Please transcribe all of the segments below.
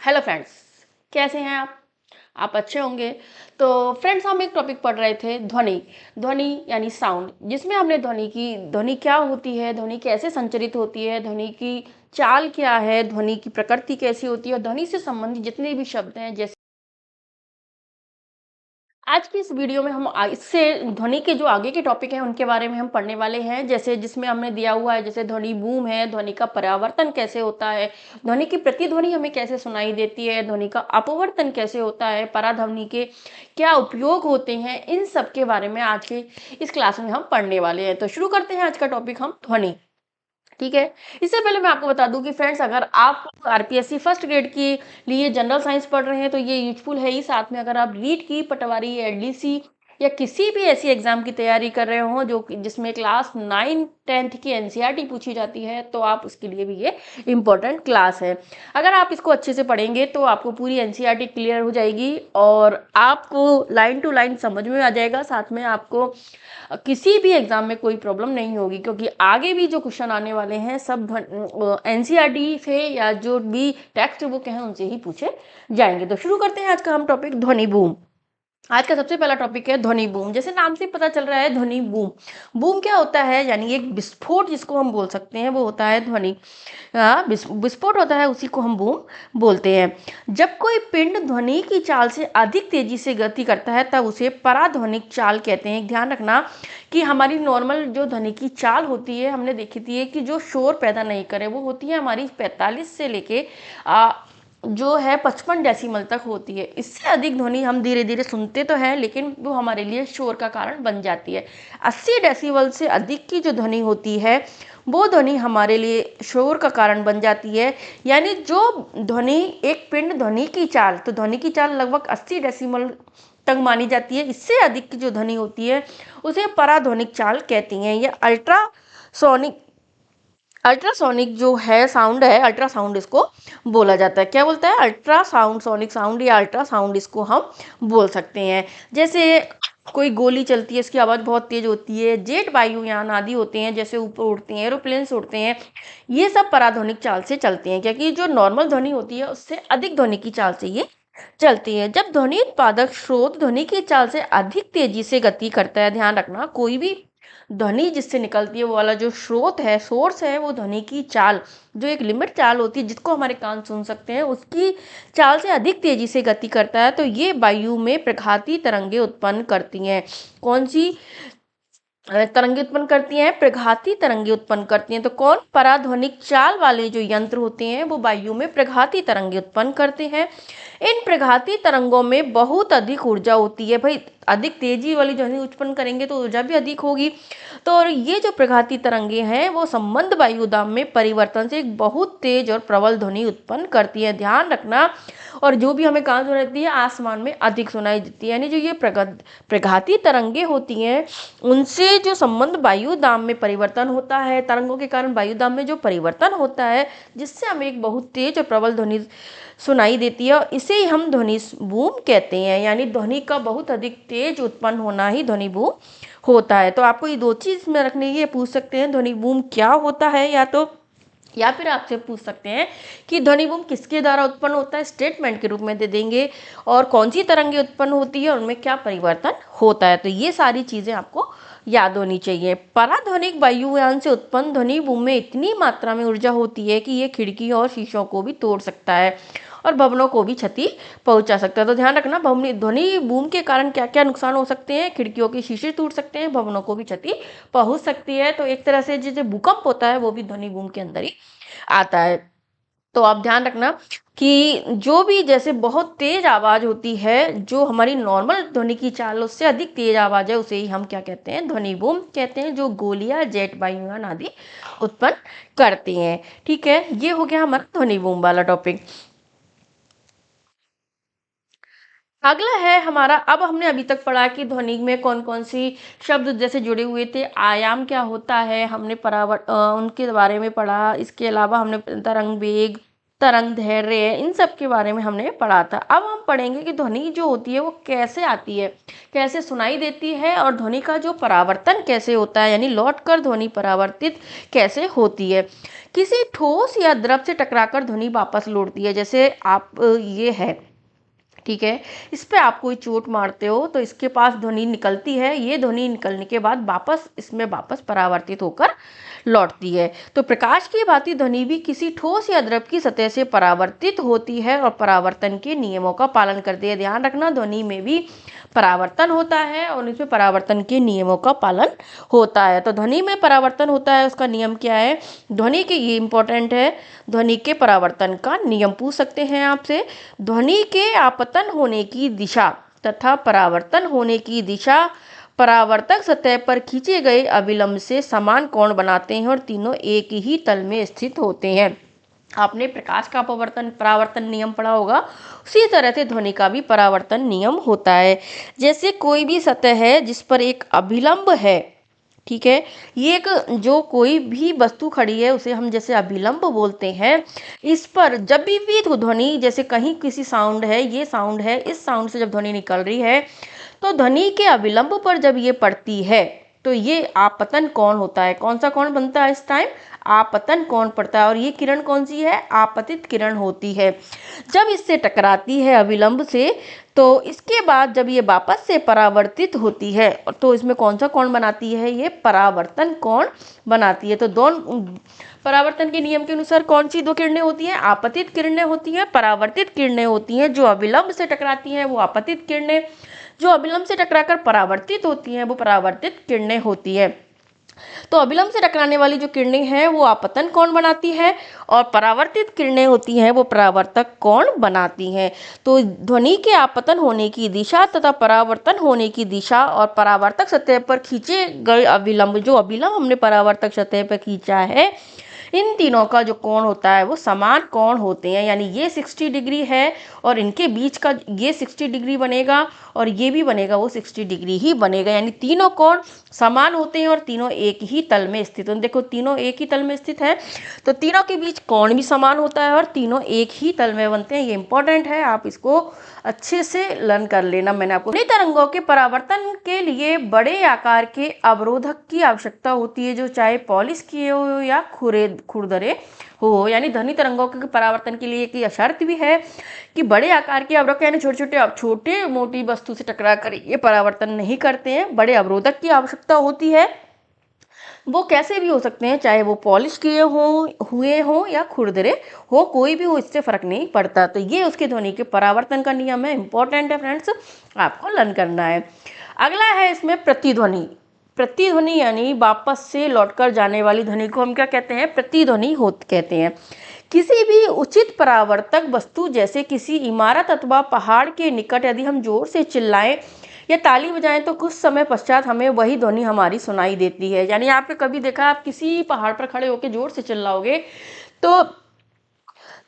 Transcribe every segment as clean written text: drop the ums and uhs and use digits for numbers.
Hello friends, कैसे हैं आप अच्छे होंगे। तो फ्रेंड्स, हम एक टॉपिक पढ़ रहे थे, ध्वनि। ध्वनि यानी साउंड, जिसमें हमने ध्वनि क्या होती है, ध्वनि कैसे संचरित होती है, ध्वनि की चाल क्या है, ध्वनि की प्रकृति कैसी होती है और ध्वनि से संबंधित जितने भी शब्द हैं, जैसे आज की इस वीडियो में हम इससे ध्वनि के जो आगे के टॉपिक हैं उनके बारे में हम पढ़ने वाले हैं। जैसे जिसमें हमने दिया हुआ है, जैसे ध्वनि बूम है, ध्वनि का परावर्तन कैसे होता है, ध्वनि की प्रतिध्वनि हमें कैसे सुनाई देती है, ध्वनि का अपवर्तन कैसे होता है, पराध्वनि के क्या उपयोग होते हैं, इन सब के बारे में आज के इस क्लास में हम पढ़ने वाले हैं। तो शुरू करते हैं आज का टॉपिक हम, ध्वनि। ठीक है। इससे पहले मैं आपको बता दूं कि फ्रेंड्स, अगर आप आरपीएससी फर्स्ट ग्रेड के लिए जनरल साइंस पढ़ रहे हैं तो ये यूजफुल है ही। साथ में अगर आप रीट की, पटवारी, एलडीसी या किसी भी ऐसी एग्जाम की तैयारी कर रहे हो जो जिसमें क्लास 9 10th की एनसीईआरटी पूछी जाती है, तो आप उसके लिए भी ये इम्पोर्टेंट क्लास है। अगर आप इसको अच्छे से पढ़ेंगे तो आपको पूरी एनसीईआरटी क्लियर हो जाएगी और आपको लाइन टू लाइन समझ में आ जाएगा। साथ में आपको किसी भी एग्जाम में कोई प्रॉब्लम नहीं होगी, क्योंकि आगे भी जो क्वेश्चन आने वाले हैं सब एनसीईआरटी से या जो भी टेक्स्ट बुक हैं उनसे ही पूछे जाएंगे। तो शुरू करते हैं आज का हम टॉपिक, ध्वनि बूम। आज का सबसे पहला टॉपिक है ध्वनि बूम। जैसे नाम से पता चल रहा है, ध्वनि बूम। बूम क्या होता है, यानी एक विस्फोट जिसको हम बोल सकते हैं, वो होता है ध्वनि। विस्फोट होता है, उसी को हम बूम बोलते हैं। जब कोई पिंड ध्वनि की चाल से अधिक तेजी से गति करता है तब उसे पराध्वनिक चाल कहते हैं। ध्यान रखना कि हमारी नॉर्मल जो ध्वनि की चाल होती है, हमने देखी थी कि जो शोर पैदा नहीं करे, वो होती है हमारी 45 से लेके जो है 55 डेसिमल तक होती है। इससे अधिक ध्वनि हम धीरे धीरे सुनते तो हैं, लेकिन वो हमारे लिए शोर का कारण बन जाती है। 80 डेसिबल से अधिक की जो ध्वनि होती है, वो ध्वनि हमारे लिए शोर का कारण बन जाती है। यानी जो ध्वनि, एक पिंड ध्वनि की चाल, तो ध्वनि की चाल लगभग 80 डेसिमल तक मानी जाती है। इससे अधिक की जो ध्वनि होती है उसे पराध्वनिक चाल कहती हैं। ये अल्ट्रासोनिक अल्ट्रासोनिक जो है साउंड है, अल्ट्रासाउंड इसको बोला जाता है। क्या बोलता है? अल्ट्रासाउंड, सोनिक साउंड या अल्ट्रासाउंड इसको हम बोल सकते हैं। जैसे कोई गोली चलती है, इसकी आवाज़ बहुत तेज होती है। जेट वायुयान आदि होते हैं, जैसे ऊपर उड़ते हैं, एरोप्लेन्स उड़ते हैं, ये सब पराध्वनिक चाल से चलते हैं, क्योंकि जो नॉर्मल ध्वनि होती है उससे अधिक ध्वनि की चाल से ये चलती है। जब ध्वनि उत्पादक स्रोत ध्वनि की चाल से अधिक तेजी से गति करता है, ध्यान रखना, कोई भी ध्वनि जिससे निकलती है, वो वाला जो स्रोत है, सोर्स है, वो ध्वनि की चाल, जो एक लिमिट चाल होती है जिसको हमारे कान सुन सकते हैं, उसकी चाल से अधिक तेजी से गति करता है, तो ये वायु में प्रघाती तरंगे उत्पन्न करती हैं। कौन सी तरंगे उत्पन्न करती हैं? प्रघाती तरंगे उत्पन्न करती हैं। तो कौन? पराध्वनिक चाल वाले जो यंत्र होते हैं वो वायु में प्रघाती तरंगे उत्पन्न करते हैं। इन प्रघाती तरंगों में बहुत अधिक ऊर्जा होती है। भाई, अधिक तेजी वाली ध्वनि उत्पन्न करेंगे तो ऊर्जा भी अधिक होगी। तो और ये जो प्रघाती तरंगे हैं वो संबंध वायुदाब में परिवर्तन से एक बहुत तेज और प्रबल ध्वनि उत्पन्न करती है। ध्यान रखना, और जो भी हमें कहाँ सुनाई देती है? आसमान में अधिक सुनाई देती है। यानी जो ये प्रघाती तरंगे होती हैं, उनसे जो संबंध वायुदाब में परिवर्तन होता है, तरंगों के कारण वायुदाब में जो परिवर्तन होता है, जिससे हमें एक बहुत तेज और प्रबल ध्वनि सुनाई देती है, और इसे ही हम ध्वनि बूम कहते हैं। यानी ध्वनि का बहुत अधिक तेज उत्पन्न होना ही ध्वनि बूम होता है। तो आपको ये दो चीज में रखने की, पूछ सकते हैं ध्वनि बूम क्या होता है, या फिर आपसे पूछ सकते हैं कि ध्वनि बूम किसके द्वारा उत्पन्न होता है, स्टेटमेंट के रूप में दे देंगे, और कौन सी तरंगे उत्पन्न होती है और उनमें क्या परिवर्तन होता है। तो ये सारी चीजें आपको याद होनी चाहिए। पराध्वनिक वायुयान से उत्पन्न ध्वनि बूम में इतनी मात्रा में ऊर्जा होती है कि ये खिड़की और शीशों को भी तोड़ सकता है और भवनों को भी क्षति पहुंचा सकता है। तो ध्यान रखना, ध्वनि बूम के कारण क्या क्या नुकसान हो सकते हैं? खिड़कियों के शीशे टूट सकते हैं, भवनों को भी क्षति पहुंच सकती है। तो एक तरह से जैसे भूकंप होता है, वो भी ध्वनि बूम के अंदर ही आता है। तो आप ध्यान रखना कि जो भी जैसे बहुत तेज आवाज होती है, जो हमारी नॉर्मल ध्वनि की चाल उससे अधिक तेज आवाज है, उसे ही हम क्या कहते हैं? ध्वनि बूम कहते हैं, जो गोलियां, जेट वायुयान आदि उत्पन्न करती हैं। ठीक है, ये हो गया हमारा ध्वनि बूम वाला टॉपिक। अगला है हमारा, अब हमने अभी तक पढ़ा कि ध्वनि में कौन कौन सी शब्द जैसे जुड़े हुए थे। आयाम क्या होता है, हमने उनके बारे में पढ़ा। इसके अलावा हमने तरंग वेग, तरंग दैर्ध्य, इन सब के बारे में हमने पढ़ा था। अब हम पढ़ेंगे कि ध्वनि जो होती है वो कैसे आती है, कैसे सुनाई देती है, और ध्वनि का जो परावर्तन कैसे होता है, यानी लौटकर ध्वनि परावर्तित कैसे होती है। किसी ठोस या द्रव से टकराकर ध्वनि वापस लौटती है, जैसे आप ये है, ठीक है, इस पे आप कोई चोट मारते हो तो इसके पास ध्वनि निकलती है, ये ध्वनि निकलने के बाद वापस इसमें वापस परावर्तित होकर लौटती है। तो प्रकाश की भांति ध्वनि भी किसी ठोस या द्रव की सतह से परावर्तित होती है और परावर्तन के नियमों का पालन करती है। ध्यान रखना, ध्वनि में भी परावर्तन होता है और इसमें परावर्तन के नियमों का पालन होता है। तो ध्वनि में परावर्तन होता है, उसका नियम क्या है, ध्वनि के, ये इंपॉर्टेंट है, ध्वनि के परावर्तन का नियम पूछ सकते हैं आपसे। ध्वनि के आपतन होने की दिशा तथा परावर्तन होने की दिशा परावर्तक सतह पर खींचे गए अभिलंब से समान कोण बनाते हैं और तीनों एक ही तल में स्थित होते हैं। आपने प्रकाश का परावर्तन नियम पढ़ा होगा, उसी तरह से ध्वनि का भी परावर्तन नियम होता है। जैसे कोई भी सतह है जिस पर एक अभिलंब है, ठीक है, ये एक जो कोई भी वस्तु खड़ी है उसे हम जैसे अभिलंब बोलते हैं। इस पर जब भी ध्वनि, जैसे कहीं किसी साउंड है, ये साउंड है, इस साउंड से जब ध्वनि निकल रही है तो ध्वनि के अभिलंब पर जब ये पड़ती है तो ये आपतन कोण होता है। कौन सा कोण बनता है इस टाइम, आपतन कोण पड़ता है। और ये किरण कौन सी है, आपतित किरण होती है। जब इससे टकराती है अभिलंब से तो इसके बाद जब ये वापस से परावर्तित होती है तो इसमें कौन सा कोण बनाती है, ये परावर्तन कोण बनाती है। तो दोनों परावर्तन के नियम के अनुसार कौन सी दो किरणें होती हैं, आपतित किरणें होती हैं, परावर्तित किरणें होती हैं। जो अभिलंब से टकराती हैं वो आपतित किरणें, जो अभिलंब से टकराकर परावर्तित होती हैं वो परावर्तित किरणें होती है। तो अभिलंब से टकराने वाली जो किरणें हैं वो आपतन कोण बनाती है और परावर्तित किरणें होती हैं वो परावर्तक कोण बनाती हैं। तो ध्वनि के आपतन होने की दिशा तथा परावर्तन होने की दिशा और परावर्तक सतह पर खींचे गए अभिलंब, जो अभिलंब हमने परावर्तक सतह पर खींचा है, इन तीनों का जो कोण होता है वो समान कोण होते हैं। यानी ये 60 डिग्री है और इनके बीच का ये 60 डिग्री बनेगा और ये भी बनेगा, वो 60 डिग्री ही बनेगा। यानी तीनों कोण समान होते हैं और तीनों एक ही तल में स्थित हैं। देखो तीनों एक ही तल में स्थित है तो तीनों के बीच कोण भी समान होता है और तीनों एक ही तल में बनते हैं। ये इंपॉर्टेंट है, आप इसको अच्छे से लर्न कर लेना। मैंने आपको, ध्वनि तरंगों के परावर्तन के लिए बड़े आकार के अवरोधक की आवश्यकता होती है, जो चाहे पॉलिश किए हो या खुरदरे हो। यानी ध्वनि तरंगों के परावर्तन के लिए एक शर्त भी है कि बड़े आकार के अवरोधक, यानी छोटे मोटी वस्तु से टकरा कर ये परावर्तन नहीं करते हैं। बड़े अवरोधक की आवश्यकता होती है, वो कैसे भी हो सकते हैं, चाहे वो पॉलिश किए हुए हो या खुरदरे हो, कोई भी हो, इससे फर्क नहीं पड़ता। तो ये उसके ध्वनि के परावर्तन का नियम है, इंपॉर्टेंट है फ्रेंड्स, आपको लर्न करना है। अगला है इसमें प्रतिध्वनि। प्रतिध्वनि यानी वापस से लौटकर जाने वाली ध्वनि को हम क्या कहते हैं, प्रतिध्वनि कहते हैं। किसी भी उचित परावर्तक वस्तु जैसे किसी इमारत अथवा पहाड़ के निकट यदि हम जोर से चिल्लाएं या ताली बजाएं तो कुछ समय पश्चात हमें वही ध्वनि हमारी सुनाई देती है। यानी आपने कभी देखा, आप किसी पहाड़ पर खड़े होकर जोर से चिल्लाओगे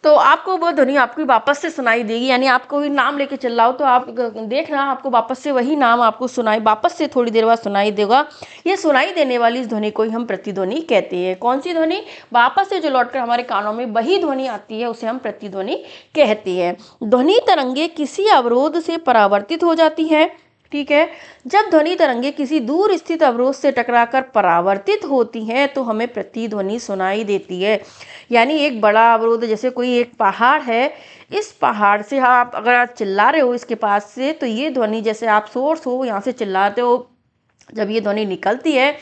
तो आपको वो ध्वनि आपकी वापस से सुनाई देगी। यानी आप कोई नाम लेके चिल्लाओ तो आप देखना आपको वापस से वही नाम आपको वापस से थोड़ी देर बाद सुनाई देगा। ये सुनाई देने वाली इस ध्वनि को ही हम प्रतिध्वनि कहते हैं। कौन सी ध्वनि, वापस से जो लौटकर हमारे कानों में वही ध्वनि आती है उसे हम प्रतिध्वनि कहते हैं। ध्वनि तरंगे किसी अवरोध से परावर्तित हो जाती है, ठीक है। जब ध्वनि तरंगे किसी दूर स्थित अवरोध से टकराकर परावर्तित होती हैं तो हमें प्रतिध्वनि सुनाई देती है। यानी एक बड़ा अवरोध, जैसे कोई एक पहाड़ है, इस पहाड़ से आप अगर आप चिल्ला रहे हो इसके पास से, तो ये ध्वनि, जैसे आप सोर्स हो यहाँ से चिल्लाते हो, जब ये ध्वनि निकलती है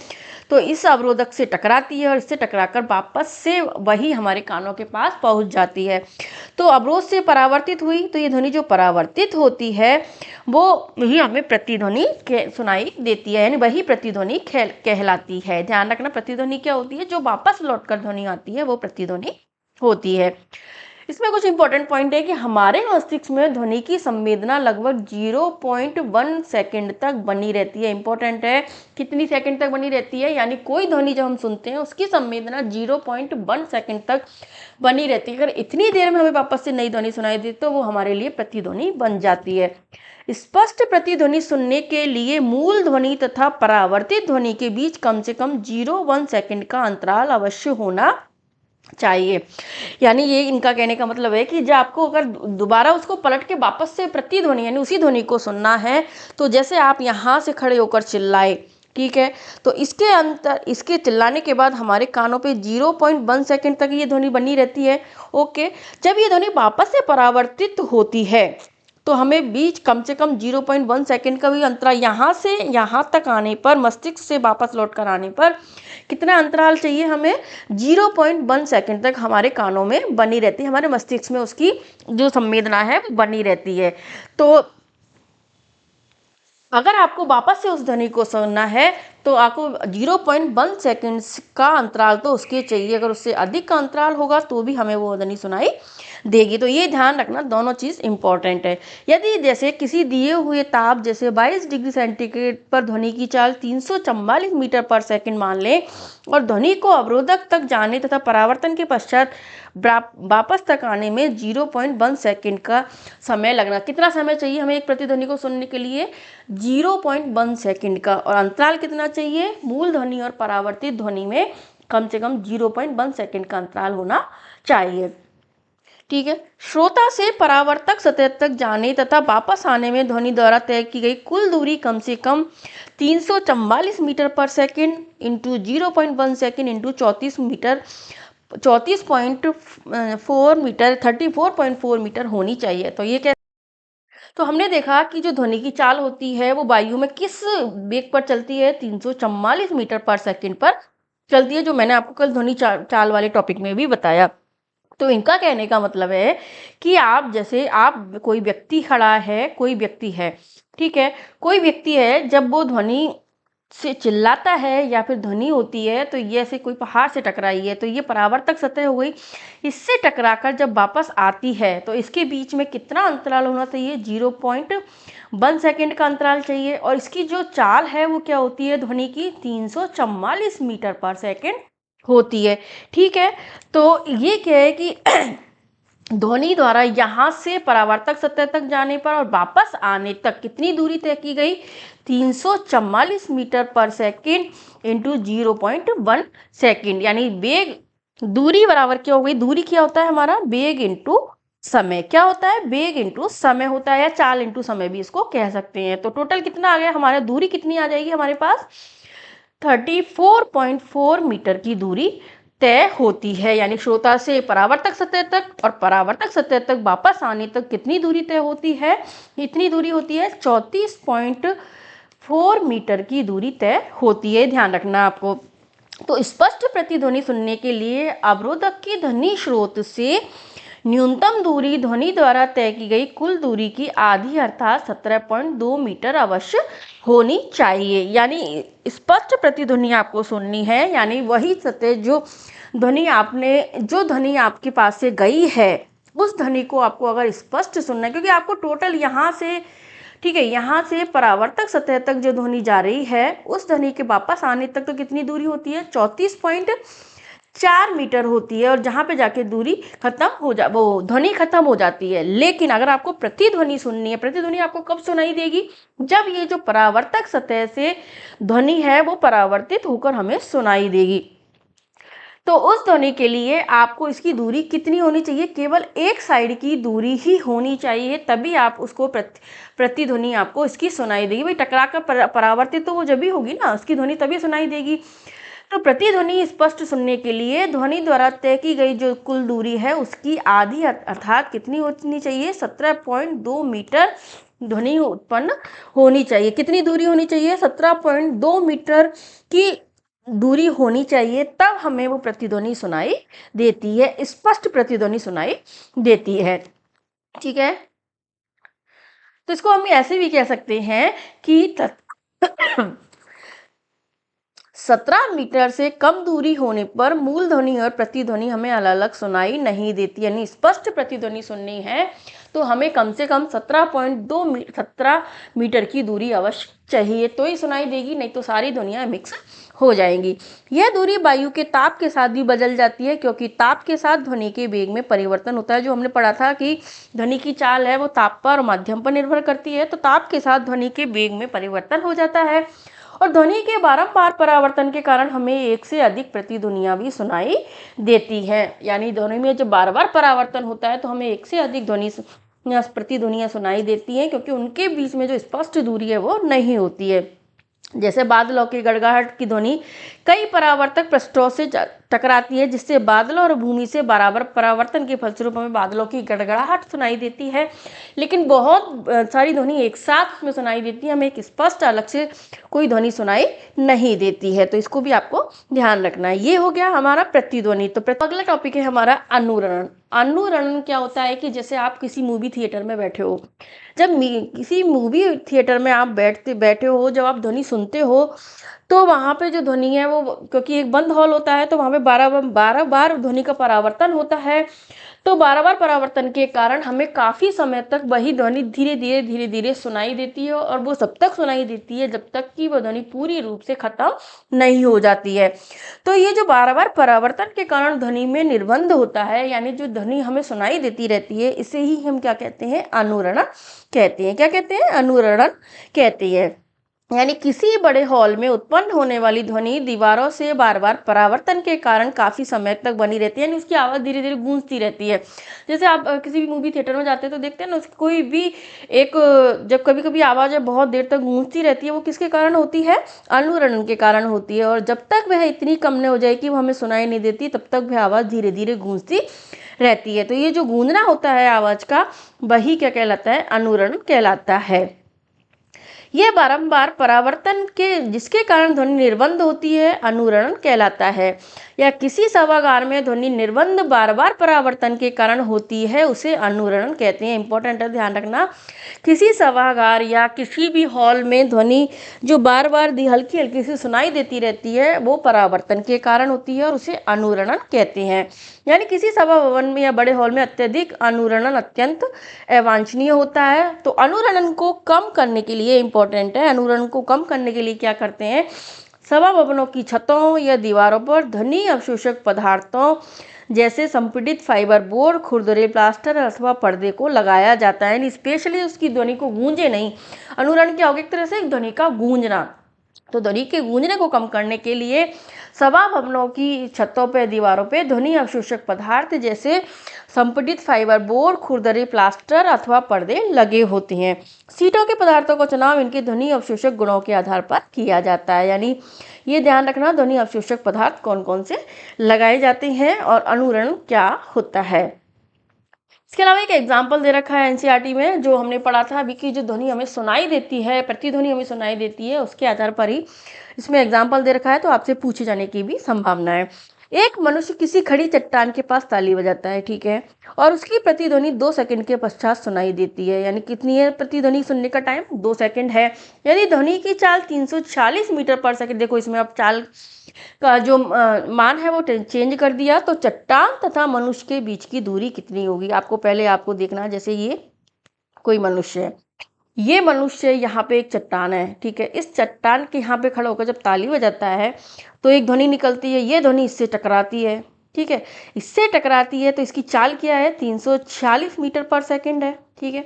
तो इस अवरोधक से टकराती है और इससे टकराकर वापस से वही हमारे कानों के पास पहुंच जाती है। तो अवरोध से परावर्तित हुई तो ये ध्वनि जो परावर्तित होती है वो ही हमें प्रतिध्वनि सुनाई देती है, यानी वही प्रतिध्वनि कहलाती है। ध्यान रखना, प्रतिध्वनि क्या होती है, जो वापस लौटकर ध्वनि आती है वो प्रतिध्वनि होती है। इसमें कुछ इंपॉर्टेंट पॉइंट है कि हमारे मस्तिष्क में ध्वनि की संवेदना लगभग 0.1 सेकंड तक बनी रहती है। इंपॉर्टेंट है, कितनी सेकंड तक बनी रहती है, यानी कोई ध्वनि जब हम सुनते हैं उसकी संवेदना 0.1 सेकंड तक बनी रहती है। अगर इतनी देर में हमें वापस से नई ध्वनि सुनाई दी तो वो हमारे लिए प्रतिध्वनि बन जाती है। स्पष्ट प्रतिध्वनि सुनने के लिए मूल ध्वनि तथा परावर्तित ध्वनि के बीच कम से कम 0.1 सेकंड का अंतराल अवश्य होना चाहिए। यानी ये इनका कहने का मतलब है कि जब आपको अगर दोबारा उसको पलट के वापस से प्रतिध्वनि यानी उसी ध्वनि को सुनना है, तो जैसे आप यहाँ से खड़े होकर चिल्लाए, ठीक है, तो इसके चिल्लाने के बाद हमारे कानों पे 0.1 सेकंड तक ये ध्वनि बनी रहती है। ओके, जब ये ध्वनि वापस से परावर्तित होती है तो हमें बीच कम से कम 0.1 सेकंड का भी अंतराल, यहाँ से यहाँ तक आने पर, मस्तिष्क से वापस लौट कर आने पर कितना अंतराल चाहिए हमें, 0.1 सेकंड तक हमारे कानों में बनी रहती है, हमारे मस्तिष्क में उसकी जो संवेदना है वो बनी रहती है। तो अगर आपको वापस से उस ध्वनि को सुनना है तो आपको 0.1 सेकेंड्स का अंतराल तो उसके चाहिए। अगर उससे अधिक का अंतराल होगा तो भी हमें वो ध्वनि सुनाई देगी। तो ये ध्यान रखना, दोनों चीज़ इंपॉर्टेंट है। यदि जैसे किसी दिए हुए ताप जैसे 22 डिग्री सेंटीग्रेड पर ध्वनि की चाल 344 मीटर पर सेकंड मान लें और ध्वनि को अवरोधक तक जाने तथा परावर्तन के पश्चात वापस तक आने में 0.1 सेकंड का समय लगना। कितना समय चाहिए हमें एक प्रतिध्वनि को सुनने के लिए, 0.1 सेकंड का। और अंतराल कितना चाहिए, मूल ध्वनि और परावर्तित ध्वनि में कम से कम 0.1 सेकंड का अंतराल होना चाहिए। ठीक है, श्रोता से परावर्तक सतह तक जाने तथा वापस आने में ध्वनि द्वारा तय की गई कुल दूरी कम से कम 344 मीटर पर second into 0.1 second into 34 meter 34.4 meter 34.4 meter होनी चाहिए। तो ये क्या, तो हमने देखा कि जो ध्वनि की चाल होती है वो वायु में किस वेग पर चलती है, 344 मीटर पर सेकंड पर चलती है, जो मैंने आपको कल ध्वनि चाल वाले टॉपिक में भी बताया। तो इनका कहने का मतलब है कि आप जैसे आप कोई व्यक्ति खड़ा है, कोई व्यक्ति है, ठीक है, कोई व्यक्ति है, जब वो ध्वनि से चिल्लाता है या फिर ध्वनि होती है तो ये ऐसे कोई पहाड़ से टकराई है तो ये परावर्तक सतह हो गई, इससे टकराकर जब वापस आती है तो इसके बीच में कितना अंतराल होना चाहिए, 0.1 सेकंड का अंतराल चाहिए। और इसकी जो चाल है वो क्या होती है, ध्वनि की 344 मीटर पर सेकंड होती है। ठीक है, तो ये क्या है कि ध्वनि द्वारा यहाँ से परावर्तक सतह तक जाने पर और वापस आने तक कितनी दूरी तय की गई, 344 मीटर पर सेकंड इंटू 0.1 सेकंड। यानी वेग दूरी बराबर क्या हो गई, दूरी क्या होता है हमारा, वेग इंटू समय। क्या होता है, वेग इंटू समय होता है, या चाल इंटू समय भी इसको कह सकते हैं। तो टोटल कितना आ गया हमारा, दूरी कितनी आ जाएगी हमारे पास, 34.4 मीटर की दूरी तय होती है। यानी श्रोता से परावर्तक सतह तक और परावर्तक सतह तक वापस आने तक कितनी दूरी तय होती है, इतनी दूरी होती है, 34.4 मीटर की दूरी तय होती है। ध्यान रखना आपको। तो स्पष्ट प्रतिध्वनि सुनने के लिए अवरोधक की ध्वनि स्रोत से न्यूनतम दूरी ध्वनि द्वारा तय की गई कुल दूरी की आधी अर्थात 17.2 मीटर अवश्य होनी चाहिए। यानी स्पष्ट प्रतिध्वनि आपको सुननी है, यानी वही सतह जो ध्वनि आपके पास से गई है उस ध्वनि को आपको अगर स्पष्ट सुनना है, क्योंकि आपको टोटल यहाँ से, ठीक है, यहाँ से परावर्तक सतह तक जो ध्वनि जा रही है उस ध्वनि के वापस आने तक तो कितनी दूरी होती है, 34.4 मीटर होती है। और जहाँ पे जाके दूरी खत्म हो वो ध्वनि खत्म हो जाती है। लेकिन अगर आपको प्रतिध्वनि सुननी है, प्रतिध्वनि आपको कब सुनाई देगी, जब ये जो परावर्तक सतह से ध्वनि है वो परावर्तित होकर हमें सुनाई देगी। तो उस ध्वनि के लिए आपको इसकी दूरी कितनी होनी चाहिए, केवल एक साइड की दूरी ही होनी चाहिए, तभी आप उसको प्रतिध्वनि आपको इसकी सुनाई देगी। भाई टकरा कर परावर्तित तो वो जब भी होगी ना, उसकी ध्वनि तभी सुनाई देगी। तो प्रतिध्वनि स्पष्ट सुनने के लिए ध्वनि द्वारा तय की गई जो कुल दूरी है उसकी आधी अर्थात कितनी होनी चाहिए, 17.2 मीटर ध्वनि उत्पन्न होनी चाहिए। कितनी दूरी होनी चाहिए, 17.2 मीटर की दूरी होनी चाहिए, तब हमें वो प्रतिध्वनि सुनाई देती है, स्पष्ट प्रतिध्वनि सुनाई देती है। ठीक है, तो इसको हम ऐसे भी कह सकते हैं कि 17 मीटर से कम दूरी होने पर मूल ध्वनि और प्रतिध्वनि हमें अलग अलग सुनाई नहीं देती। यानी स्पष्ट प्रतिध्वनि सुननी है तो हमें कम से कम 17 मीटर की दूरी अवश्य चाहिए, तो ही सुनाई देगी, नहीं तो सारी ध्वनियाँ मिक्स हो जाएंगी। यह दूरी वायु के ताप के साथ भी बदल जाती है, क्योंकि ताप के साथ ध्वनि के वेग में परिवर्तन होता है। जो हमने पढ़ा था कि ध्वनि की चाल है वो ताप पर और माध्यम पर निर्भर करती है, तो ताप के साथ ध्वनि के वेग में परिवर्तन हो जाता है। और ध्वनि के बारंबार परावर्तन के कारण हमें एक से अधिक प्रतिध्वनियां भी सुनाई देती हैं। यानी ध्वनि में जब बार बार परावर्तन होता है तो हमें एक से अधिक प्रतिध्वनियां सुनाई देती हैं, क्योंकि उनके बीच में जो स्पष्ट दूरी है वो नहीं होती है। जैसे बादलों की गड़गड़ाहट की ध्वनि कई परावर्तक पृष्ठों से टकराती है, जिससे बादलों और भूमि से बराबर परावर्तन के फलस्वरूप हमें बादलों की गड़गड़ाहट सुनाई देती है। लेकिन बहुत सारी ध्वनि एक साथ में सुनाई देती है, हमें एक स्पष्ट अलग से कोई ध्वनि सुनाई नहीं देती है। तो इसको भी आपको ध्यान रखना है। ये हो गया हमारा प्रतिध्वनि। तो अगला टॉपिक है हमारा अनुरणन। अनुरणन क्या होता है कि जैसे आप किसी मूवी थिएटर में बैठे हो, जब किसी मूवी थिएटर में आप बैठे हो, जब आप ध्वनि सुनते हो तो वहाँ पे जो ध्वनि है वो, क्योंकि एक बंद हॉल होता है तो वहाँ पे बारह बार ध्वनि का परावर्तन होता है। तो बार बार परावर्तन के कारण हमें काफ़ी समय तक वही ध्वनि धीरे धीरे सुनाई देती है, और वो तब तक सुनाई देती है जब तक कि वह ध्वनि पूरी रूप से खत्म नहीं हो जाती है। तो ये जो बार बार परावर्तन के कारण ध्वनि में निर्बंध होता है, यानी जो ध्वनि हमें सुनाई देती रहती है, इसे ही हम क्या कहते हैं? अनुरणन कहते हैं। क्या कहते हैं? अनुरणन कहते हैं। यानी किसी बड़े हॉल में उत्पन्न होने वाली ध्वनि दीवारों से बार बार परावर्तन के कारण काफी समय तक बनी रहती है, यानी उसकी आवाज धीरे धीरे गूंजती रहती है। जैसे आप किसी भी मूवी थिएटर में जाते हैं तो देखते हैं ना, उसकी कोई भी एक, जब कभी कभी आवाज बहुत देर तक गूंजती रहती है, वो किसके कारण होती है? अनुरणन के कारण होती है। और जब तक वह इतनी कम न हो जाए कि वो हमें सुनाई नहीं देती, तब तक वह आवाज धीरे धीरे गूंजती रहती है। तो ये जो गूंजना होता है आवाज का, वही क्या कहलाता है? अनुरणन कहलाता है। यह बारंबार परावर्तन के जिसके कारण ध्वनि निर्बंध होती है, अनुरणन कहलाता है। या किसी सभागार में ध्वनि निर्बंध बार बार परावर्तन के कारण होती है, उसे अनुरणन कहते हैं। इंपॉर्टेंट है, ध्यान रखना। किसी सभागार या किसी भी हॉल में ध्वनि जो बार बार हल्की हल्की सी सुनाई देती रहती है, वो परावर्तन के कारण होती है और उसे अनुरणन कहते हैं। यानी किसी सभा भवन में या बड़े हॉल में अत्यधिक अनुरणन अत्यंत अवांछनीय होता है। तो अनुरणन को कम करने के लिए, इंपॉर्टेंट है, अनुरणन को कम करने के लिए क्या करते हैं? सभा भवनों की छतों या दीवारों पर ध्वनि अवशोषक पदार्थों जैसे संपीड़ित फाइबर बोर्ड, खुरदरे प्लास्टर अथवा पर्दे को लगाया जाता है। स्पेशली उसकी ध्वनि को गूंजे नहीं। अनुरणन क्या होगा? एक तरह से ध्वनि का गूंजना। तो ध्वनि के गूंजने को कम करने के लिए सभा भवनों की छतों पर, दीवारों पर ध्वनि अवशोषक पदार्थ जैसे संपीड़ित फाइबर बोर्ड, खुरदरी प्लास्टर अथवा पर्दे लगे होते हैं। सीटों के पदार्थों का चुनाव इनके ध्वनि अवशोषक गुणों के आधार पर किया जाता है। यानी ये ध्यान रखना, ध्वनि अवशोषक पदार्थ कौन कौन से लगाए जाते हैं और अनुरणन क्या होता है। इसके अलावा एक एग्जाम्पल दे रखा है एनसीईआरटी में, जो हमने पढ़ा था अभी की, जो ध्वनि हमें सुनाई देती है, प्रतिध्वनि हमें सुनाई देती है, उसके आधार पर ही इसमें एग्जाम्पल दे रखा है, तो आपसे पूछे जाने की भी संभावना है। एक मनुष्य किसी खड़ी चट्टान के पास ताली बजाता है, ठीक है, और उसकी प्रतिध्वनि 2 सेकंड के पश्चात सुनाई देती है। यानी कितनी है प्रतिध्वनि सुनने का टाइम? 2 सेकंड है। यदि ध्वनि की चाल 340 मीटर पर सेकंड, देखो इसमें अब चाल का जो मान है वो चेंज कर दिया, तो चट्टान तथा मनुष्य के बीच की दूरी कितनी होगी? आपको देखना, जैसे ये कोई मनुष्य है, ये मनुष्य यहाँ पे एक चट्टान है, ठीक है, इस चट्टान के यहाँ पे खड़ा होकर जब ताली बजाता है तो एक ध्वनि निकलती है, ये ध्वनि इससे टकराती है, ठीक है, इससे टकराती है, तो इसकी चाल क्या है? 346 मीटर पर सेकंड है, ठीक है।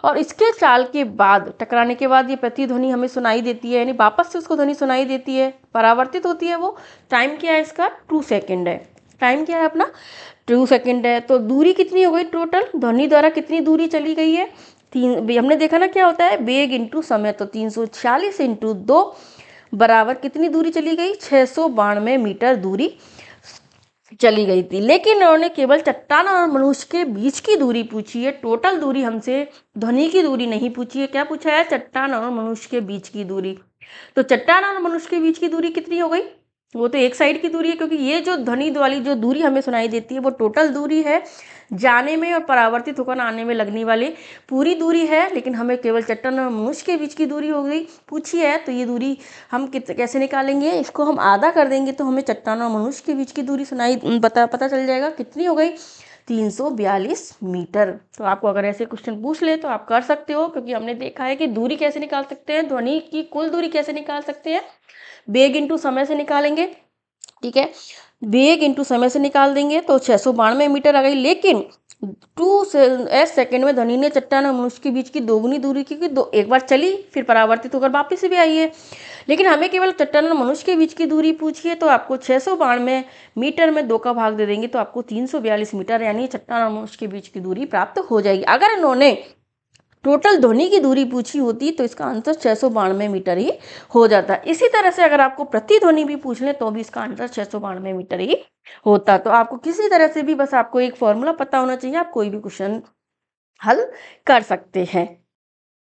और इसके चाल के बाद, टकराने के बाद ये प्रतिध्वनि हमें सुनाई देती है, यानी वापस से उसको ध्वनि सुनाई देती है, परावर्तित होती है वो। टाइम क्या है इसका? 2 सेकंड है। टाइम क्या है अपना? 2 सेकंड है। तो दूरी कितनी हो गई टोटल? ध्वनि द्वारा कितनी दूरी चली गई है? हमने देखा ना क्या होता है? वेग इंटू समय। तो 346 इंटू 2 बराबर कितनी दूरी चली गई? 692 मीटर दूरी चली गई थी। लेकिन उन्होंने केवल चट्टान और मनुष्य के बीच की दूरी पूछी है, टोटल दूरी हमसे ध्वनि की दूरी नहीं पूछी है। क्या पूछा है? चट्टान और मनुष्य के बीच की दूरी। तो चट्टान और मनुष्य के बीच की दूरी कितनी हो गई? वो तो एक साइड की दूरी है, क्योंकि ये जो ध्वनि वाली जो दूरी हमें सुनाई देती है वो टोटल दूरी है, जाने में और परावर्तित होकर आने में लगने वाली पूरी दूरी है। लेकिन हमें केवल चट्टान और मनुष्य के बीच की दूरी हो गई पूछी है। तो ये दूरी हम कैसे निकालेंगे? इसको हम आधा कर देंगे तो हमें चट्टान और मनुष्य के बीच की दूरी पता चल जाएगा। कितनी हो गई? 342 मीटर। तो आपको अगर ऐसे क्वेश्चन पूछ ले तो आप कर सकते हो, क्योंकि हमने देखा है कि दूरी कैसे निकाल सकते हैं, ध्वनि की कुल दूरी कैसे निकाल सकते हैं? वेग इंटू समय से निकालेंगे, ठीक है। वेग इंटू समय से निकाल देंगे तो 692 मीटर आ गई। लेकिन 2 सेकंड में ध्वनि ने चट्टान और मनुष्य के बीच की दोगुनी दूरी की, दो एक बार चली फिर परावर्तित होकर वापस भी आई है। लेकिन हमें केवल चट्टान और मनुष्य के बीच की दूरी पूछी है, तो आपको 692 मीटर में 2 का भाग दे देंगे तो आपको 342 मीटर यानी चट्टान और मनुष्य के बीच की दूरी प्राप्त हो जाएगी। अगर इन्होंने टोटल ध्वनि की दूरी पूछी होती तो इसका आंसर 692 मीटर ही हो जाता। इसी तरह से अगर आपको प्रति ध्वनि भी पूछ ले तो भी इसका आंसर 692 मीटर ही होता। तो आपको किसी तरह से भी बस आपको एक फॉर्मूला पता होना चाहिए, आप कोई भी क्वेश्चन हल कर सकते हैं।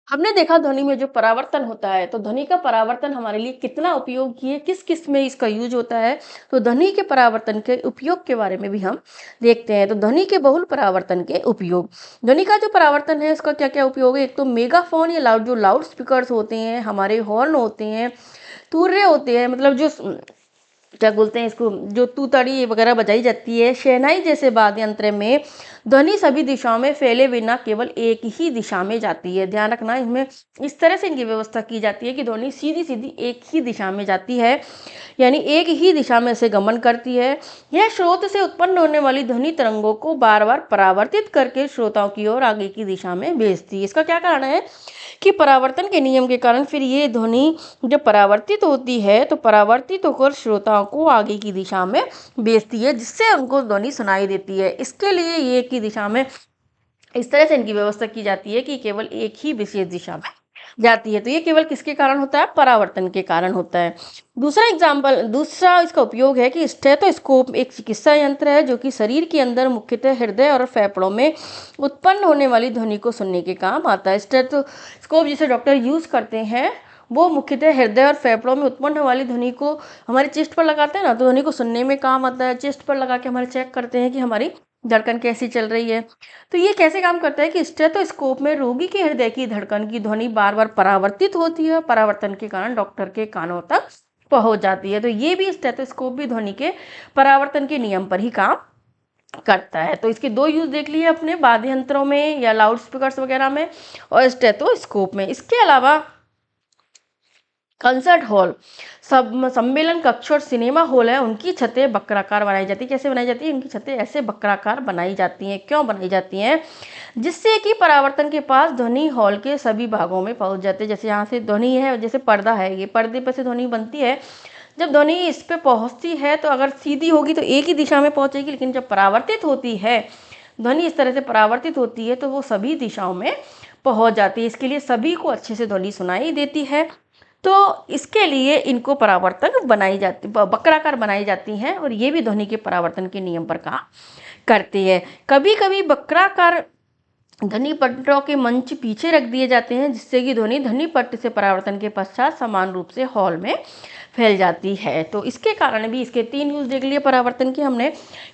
हमने देखा ध्वनि में जो परावर्तन होता है, तो ध्वनि का परावर्तन हमारे लिए कितना उपयोगी है, किस किस में इसका यूज होता है, तो ध्वनि के परावर्तन के उपयोग के बारे में भी हम देखते हैं। तो ध्वनि के बहुल परावर्तन के उपयोग, ध्वनि का जो परावर्तन है उसका क्या क्या उपयोग है। एक तो मेगाफोन या लाउड स्पीकर्स होते हैं, हमारे हॉर्न होते हैं, तूर्य होते हैं, मतलब जो क्या बोलते हैं इसको, जो तूतड़ी वगैरह बजाई जाती है, शहनाई जैसे वाद्य यंत्र में ध्वनि सभी दिशाओं में फैले बिना केवल एक ही दिशा में जाती है। ध्यान रखना, इसमें इस तरह से इनकी व्यवस्था की जाती है कि ध्वनि सीधी सीधी एक ही दिशा में जाती है, यानी एक ही दिशा में से गमन करती है। यह स्रोत से उत्पन्न होने वाली ध्वनि तरंगों को बार बार परावर्तित करके श्रोताओं की ओर आगे की दिशा में भेजती है। इसका क्या कारण है कि परावर्तन के नियम के कारण फिर ये ध्वनि जब परावर्तित होती है तो परावर्तित होकर श्रोताओं को आगे की दिशा में भेजती है, जिससे उनको ध्वनि सुनाई देती है। इसके लिए ये एक ही दिशा में इस तरह से इनकी व्यवस्था की जाती है कि केवल एक ही विशेष दिशा में जाती है। तो ये केवल किसके कारण होता है, परावर्तन के कारण होता है। दूसरा इसका उपयोग है कि स्टेथोस्कोप एक चिकित्सा यंत्र है जो कि शरीर के अंदर मुख्यतः हृदय और फेफड़ों में उत्पन्न होने वाली ध्वनि को सुनने के काम आता है। स्टेथोस्कोप जिसे डॉक्टर यूज करते हैं वो मुख्यतः हृदय और फेफड़ों में उत्पन्न होने वाली ध्वनि को हमारे चेस्ट पर लगाते हैं ना, तो ध्वनि को सुनने में काम आता है। चेस्ट पर लगा के हमारे चेक करते हैं कि हमारी धड़कन कैसी चल रही है। तो ये कैसे काम करता है कि स्टेथोस्कोप में रोगी के हृदय की धड़कन की ध्वनि बार बार परावर्तित होती है, परावर्तन के कारण डॉक्टर के कानों तक पहुंच जाती है। तो ये भी स्टेथोस्कोप भी ध्वनि के परावर्तन के नियम पर ही काम करता है। तो इसके दो यूज देख लिए अपने, वाद्य यंत्रों में या लाउड स्पीकर्स वगैरह में और स्टेथोस्कोप में। इसके अलावा कंसर्ट हॉल, सब सम्मेलन कक्ष और सिनेमा हॉल है, उनकी छतें वक्राकार बनाई जाती है। कैसे बनाई जाती है, उनकी छतें ऐसे वक्राकार बनाई जाती हैं। क्यों बनाई जाती हैं, जिससे कि परावर्तन के पास ध्वनि हॉल के सभी भागों में पहुंच जाते हैं। जैसे यहाँ से ध्वनि है, जैसे पर्दा है, ये पर्दे पर से ध्वनि बनती है, जब ध्वनि इस पे पहुंचती है तो अगर सीधी होगी तो एक ही दिशा में पहुंचेगी, लेकिन जब परावर्तित होती है ध्वनि, इस तरह से परावर्तित होती है तो वो सभी दिशाओं में पहुंच जाती है। इसके लिए सभी को अच्छे से ध्वनि सुनाई देती है। तो इसके लिए इनको परावर्तन बनाई जाती, वक्राकार बनाई जाती हैं, और ये भी ध्वनि के परावर्तन के नियम पर काम करती है। कभी कभी वक्राकार ध्वनि पट्टों के मंच पीछे रख दिए जाते हैं, जिससे कि ध्वनि पट्ट से परावर्तन के पश्चात समान रूप से हॉल में फैल जाती है। तो इसके कारण भी इसके 3 यूज देख लिए परावर्तन के। हमने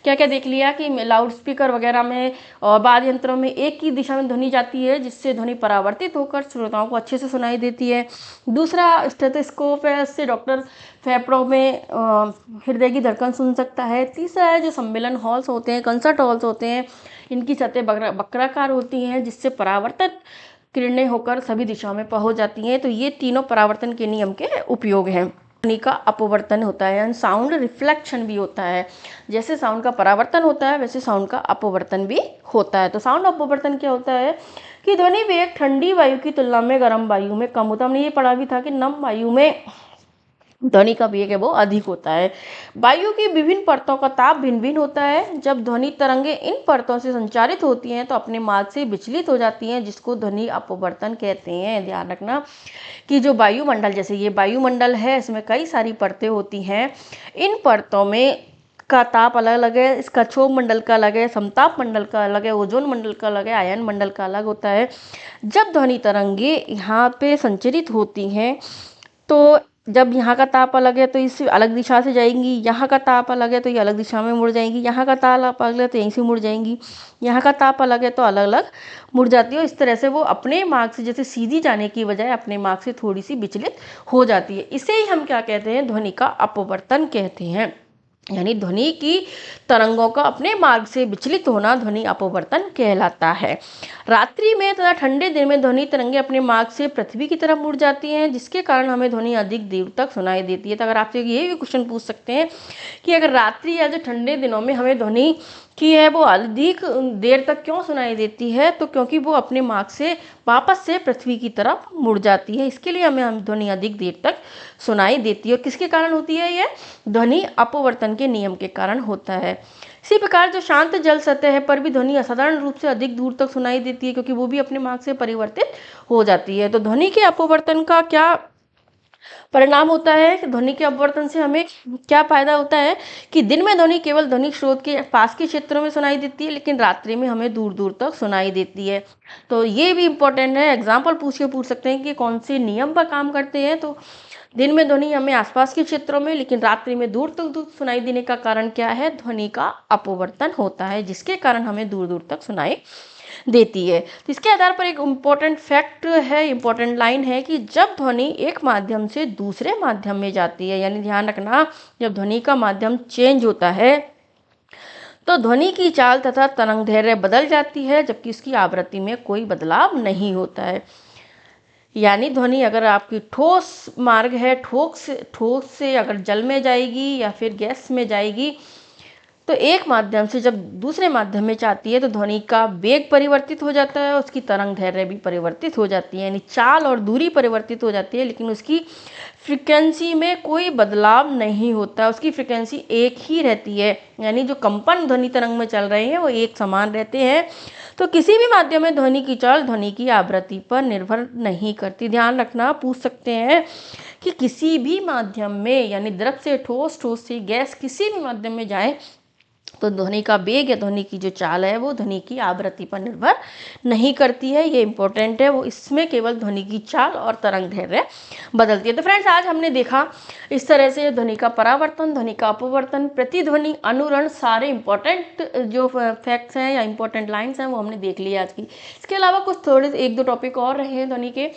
क्या क्या देख लिया कि लाउड स्पीकर वगैरह में और वाद्य यंत्रों में एक ही दिशा में ध्वनि जाती है, जिससे ध्वनि परावर्तित होकर श्रोताओं को अच्छे से सुनाई देती है। दूसरा स्टेथोस्कोप है, इससे डॉक्टर फेफड़ों में हृदय की धड़कन सुन सकता है। तीसरा है जो सम्मेलन हॉल्स होते हैं, कंसर्ट हॉल्स होते हैं, इनकी छतें वक्राकार होती हैं, जिससे परावर्तन किरणें होकर सभी दिशाओं में पहुंच जाती हैं। तो ये तीनों परावर्तन के नियम के उपयोग हैं। ध्वनि का अपवर्तन होता है, साउंड रिफ्लेक्शन भी होता है। जैसे साउंड का परावर्तन होता है वैसे साउंड का अपवर्तन भी होता है। तो साउंड अपवर्तन क्या होता है कि ध्वनि वेग ठंडी वायु की तुलना में गर्म वायु में कम होता है। हमने ये पढ़ा भी था कि नम वायु में ध्वनि का वेग है वो अधिक होता है। वायु की विभिन्न परतों का ताप भिन्न भिन्न होता है। जब ध्वनि तरंगे इन परतों से संचारित होती हैं तो अपने मार्ग से विचलित हो जाती हैं, जिसको ध्वनि अपवर्तन कहते हैं। ध्यान रखना कि जो वायुमंडल, जैसे ये वायुमंडल है, इसमें कई सारी परतें होती हैं। इन परतों में का ताप अलग अलग है, इसका क्षोभ मंडल का अलग है, समताप मंडल का अलग है, ओजोन मंडल का अलग है, आयन मंडल का अलग होता है। जब ध्वनि तरंगे यहाँ पे संचरित होती हैं तो जब यहाँ का ताप अलग है तो इस अलग दिशा से जाएंगी, यहाँ का ताप अलग है तो ये अलग दिशा में मुड़ जाएंगी, यहाँ का ताप अलग है तो यहीं से मुड़ जाएंगी, यहाँ का ताप अलग है तो अलग अलग मुड़ जाती है। इस तरह से वो अपने मार्ग से, जैसे सीधी जाने की बजाय अपने मार्ग से थोड़ी सी विचलित हो जाती है। इसे ही हम क्या कहते हैं, ध्वनि का अपवर्तन कहते हैं। यानी ध्वनि की तरंगों का अपने मार्ग से विचलित होना ध्वनि अपवर्तन कहलाता है। रात्रि में तथा ठंडे दिन में ध्वनि तरंगे अपने मार्ग से पृथ्वी की तरफ मुड़ जाती हैं, जिसके कारण हमें ध्वनि अधिक देर तक सुनाई देती है। तो अगर आपसे ये भी क्वेश्चन पूछ सकते हैं कि अगर रात्रि या जो ठंडे दिनों में हमें ध्वनि की है वो अधिक देर तक क्यों सुनाई देती है, तो क्योंकि वो अपने मार्ग से वापस से पृथ्वी की तरफ मुड़ जाती है, इसके लिए हमें ध्वनि अधिक देर तक सुनाई देती है। और किसके कारण होती है? ये ध्वनि अपवर्तन के नियम के कारण होता है। इसी प्रकार जो शांत जल सतह पर भी ध्वनि असाधारण रूप से अधिक दूर तक सुनाई देती है, क्योंकि वो भी अपने मार्ग से परिवर्तित हो जाती है। तो ध्वनि के अपवर्तन का क्या परिणाम होता है कि ध्वनि के अपवर्तन से हमें क्या फायदा होता है कि दिन में ध्वनि केवल ध्वनि स्रोत के पास के क्षेत्रों में सुनाई देती है, लेकिन रात्रि में हमें दूर दूर तक सुनाई देती है। तो ये भी इंपॉर्टेंट है, एग्जाम्पल पूछ सकते हैं कि कौन से नियम पर काम करते हैं। तो दिन में ध्वनि हमें आसपास के क्षेत्रों में, लेकिन रात्रि में दूर तक सुनाई देने का कारण क्या है? ध्वनि का अपवर्तन होता है, जिसके कारण हमें दूर दूर तक सुनाई देती है। तो इसके आधार पर एक इम्पोर्टेंट फैक्ट है, इम्पोर्टेंट लाइन है कि जब ध्वनि एक माध्यम से दूसरे माध्यम में जाती है, यानी ध्यान रखना, जब ध्वनि का माध्यम चेंज होता है तो ध्वनि की चाल तथा तरंगदैर्घ्य बदल जाती है, जबकि उसकी आवृत्ति में कोई बदलाव नहीं होता है। यानी ध्वनि अगर आपकी ठोस मार्ग है, ठोस से अगर जल में जाएगी या फिर गैस में जाएगी, तो एक माध्यम से जब दूसरे माध्यम में जाती है तो ध्वनि का वेग परिवर्तित हो जाता है, उसकी तरंगदैर्घ्य भी परिवर्तित हो जाती है, यानी चाल और दूरी परिवर्तित हो जाती है, लेकिन उसकी फ्रीक्वेंसी में कोई बदलाव नहीं होता, उसकी फ्रीक्वेंसी एक ही रहती है, यानी जो कंपन ध्वनि तरंग में चल रहे हैं वो एक समान रहते हैं। तो किसी भी माध्यम में ध्वनि की चाल ध्वनि की आवृत्ति पर निर्भर नहीं करती। ध्यान रखना, पूछ सकते हैं कि किसी भी माध्यम में, यानी द्रव से ठोस, ठोस से गैस, किसी भी माध्यम में जाए तो ध्वनि का वेग या ध्वनि की जो चाल है वो ध्वनि की आवृत्ति पर निर्भर नहीं करती है। ये इंपॉर्टेंट है, वो इसमें केवल ध्वनि की चाल और तरंगदैर्घ्य बदलती है। तो फ्रेंड्स, आज हमने देखा इस तरह से ध्वनि का परावर्तन, ध्वनि का अपवर्तन, प्रतिध्वनि, अनुरण, सारे इंपॉर्टेंट जो फैक्ट्स हैं या इंपॉर्टेंट लाइन्स हैं वो हमने देख लिए आज की। इसके अलावा कुछ थोड़े एक दो टॉपिक और रहे हैं ध्वनि के,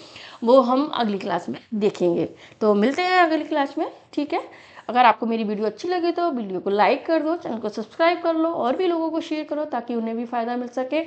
वो हम अगली क्लास में देखेंगे। तो मिलते हैं अगली क्लास में, ठीक है। अगर आपको मेरी वीडियो अच्छी लगे तो वीडियो को लाइक कर दो, चैनल को सब्सक्राइब कर लो और भी लोगों को शेयर करो ताकि उन्हें भी फ़ायदा मिल सके।